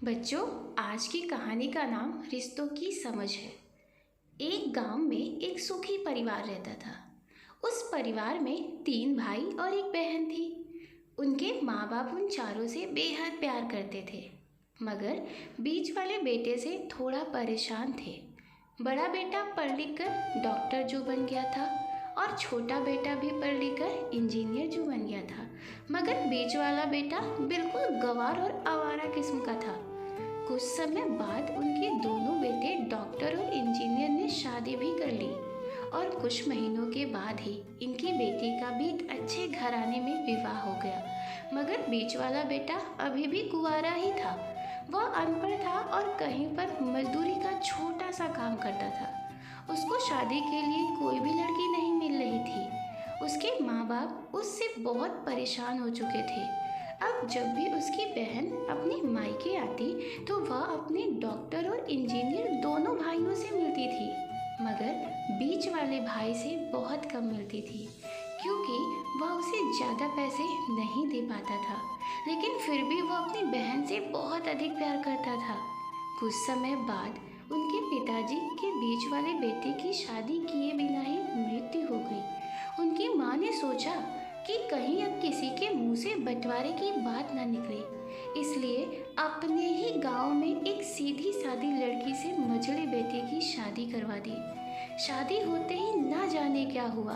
बच्चों, आज की कहानी का नाम रिश्तों की समझ है। एक गांव में एक सुखी परिवार रहता था। उस परिवार में 3 भाई और एक बहन थी। उनके माँ बाप उन चारों से बेहद प्यार करते थे, मगर बीच वाले बेटे से थोड़ा परेशान थे। बड़ा बेटा पढ़ लिख कर डॉक्टर जो बन गया था और छोटा बेटा भी पढ़ लिख कर इंजीनियर जो बन गया था, मगर बीच वाला बेटा बिल्कुल गंवार और आवारा किस्म का था। कुछ समय बाद उनके दोनों बेटे डॉक्टर और इंजीनियर ने शादी भी कर ली और कुछ महीनों के बाद ही इनकी बेटी का भी एक अच्छे घराने में विवाह हो गया। मगर बीच वाला बेटा अभी भी कुंवारा ही था। वह अनपढ़ था और कहीं पर मजदूरी का छोटा सा काम करता था। उसको शादी के लिए कोई भी लड़की नहीं मिल रही थी। उसके माँ बाप उससे बहुत परेशान हो चुके थे। अब जब भी उसकी बहन अपनी मायके आती तो वह अपने डॉक्टर और इंजीनियर दोनों भाइयों से मिलती थी, मगर बीच वाले भाई से बहुत कम मिलती थी, क्योंकि वह उसे ज़्यादा पैसे नहीं दे पाता था। लेकिन फिर भी वह अपनी बहन से बहुत अधिक प्यार करता था। कुछ समय बाद उनके पिताजी के बीच वाले बेटे की शादी किए बिना ही मृत्यु हो गई। उनकी माँ ने सोचा कि कहीं अब किसी के मुंह से बंटवारे की बात ना निकले, इसलिए अपने ही गांव में एक सीधी सादी लड़की से मझले बेटे की शादी करवा दी। शादी होते ही ना जाने क्या हुआ,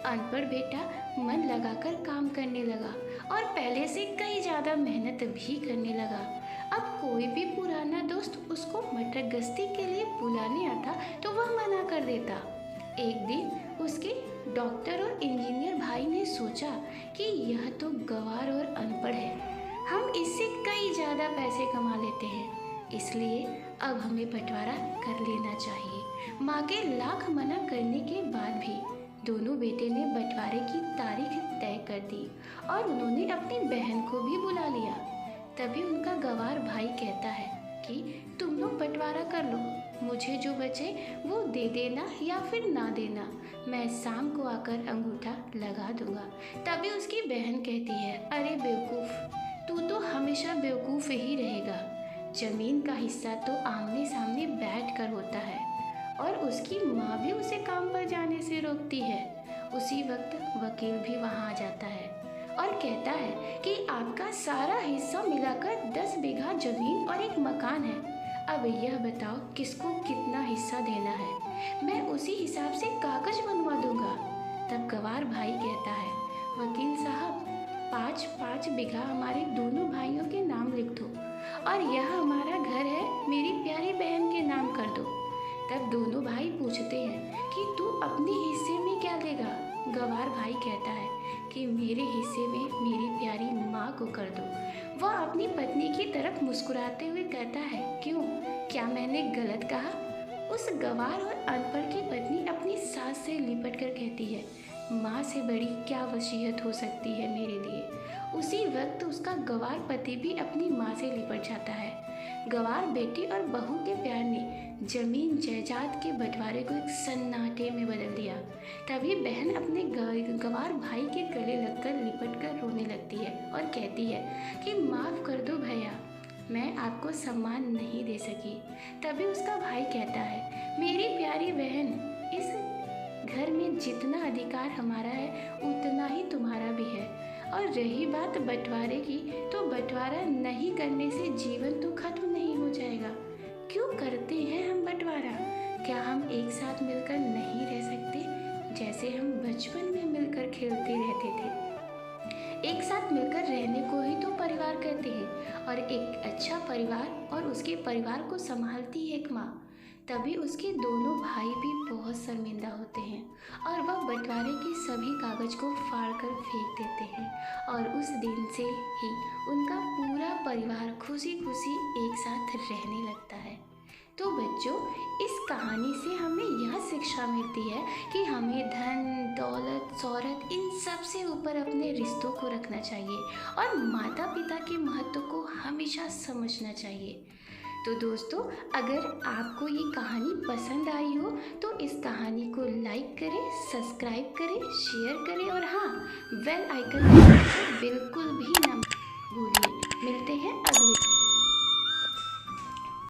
अनपढ़ बेटा मन लगाकर काम करने लगा और पहले से कई ज़्यादा मेहनत भी करने लगा। अब कोई भी पुराना दोस्त उसको मटर गश्ती के लिए बुलाने आता तो वह मना कर देता। एक दिन उसके डॉक्टर और इंजीनियर भाई ने सोचा कि यह तो गंवार और अनपढ़ है, हम इससे कई ज़्यादा पैसे कमा लेते हैं, इसलिए अब हमें बंटवारा कर लेना चाहिए। माँ के लाख मना करने के बाद भी दोनों बेटे ने बंटवारे की तारीख तय कर दी और उन्होंने अपनी बहन को भी बुला लिया। तभी उनका गंवार भाई कहता है कि तुम लोग बंटवारा कर लो, मुझे जो बचे वो दे देना या फिर ना देना, मैं शाम को आकर अंगूठा लगा दूंगा। तभी उसकी बहन कहती है, अरे बेवकूफ़, तू तो हमेशा बेवकूफ़ ही रहेगा। ज़मीन का हिस्सा तो आमने सामने बैठ कर होता है। और उसकी माँ भी उसे काम पर जाने से रोकती है। उसी वक्त वकील भी वहाँ आ जाता है और कहता है कि आपका सारा हिस्सा मिलाकर 10 बीघा जमीन और एक मकान है। अब यह बताओ किसको कितना हिस्सा देना है, मैं उसी हिसाब से कागज बनवा दूंगा। तब गंवार भाई कहता है, वकील साहब, 5-5 बीघा हमारे दोनों भाइयों के नाम लिख दो और यह हमारा घर है मेरी प्यारी बहन के नाम कर दो। तब दोनों भाई पूछते हैं कि तू अपने हिस्से में क्या लेगा। गंवार भाई कहता है कि मेरे हिस्से में मेरी प्यारी माँ को कर दो। वह अपनी पत्नी की तरफ मुस्कुराते हुए कहता है, क्यों, क्या मैंने गलत कहा? उस गंवार और अनपढ़ की पत्नी अपनी सास से लिपट कर कहती है, माँ से बड़ी क्या वसीयत हो सकती है मेरे लिए। उसी वक्त उसका गंवार पति भी अपनी माँ से लिपट जाता है। गंवार बेटी और बहू के प्यार ने जमीन जायदाद के बंटवारे को एक सन्नाटे में बदल दिया। तभी बहन अपने गंवार भाई के गले लगकर लिपट कर रोने लगती है और कहती है कि माफ़ कर दो भैया, मैं आपको सम्मान नहीं दे सकी। तभी उसका भाई कहता है, मेरी प्यारी बहन, इस घर में जितना अधिकार हमारा है उतना ही तुम्हारा भी है। और रही बात बंटवारे की, तो बंटवारा नहीं करने से जीवन तो खत्म नहीं हो जाएगा। क्यों करते हैं हम बंटवारा? क्या हम एक साथ मिलकर नहीं रह सकते, जैसे हम बचपन में मिलकर खेलते रहते थे? एक साथ मिलकर रहने को ही तो परिवार कहते हैं। और एक अच्छा परिवार और उसके परिवार को संभालती है एक माँ। तभी उसके दोनों भाई भी बहुत शर्मिंदा होते हैं और वह बंटवारे के सभी कागज को फाड़ कर फेंक देते हैं। और उस दिन से ही उनका पूरा परिवार खुशी खुशी एक साथ रहने लगता है। तो बच्चों, इस कहानी से हमें यह शिक्षा मिलती है कि हमें धन, दौलत, शोहरत, इन सब से ऊपर अपने रिश्तों को रखना चाहिए और माता पिता के महत्व को हमेशा समझना चाहिए। तो दोस्तों, अगर आपको ये कहानी पसंद आई हो तो इस कहानी को लाइक करें, सब्सक्राइब करें, शेयर करें और हाँ, बेल आइकन दबाना बिल्कुल भी ना भूलिए।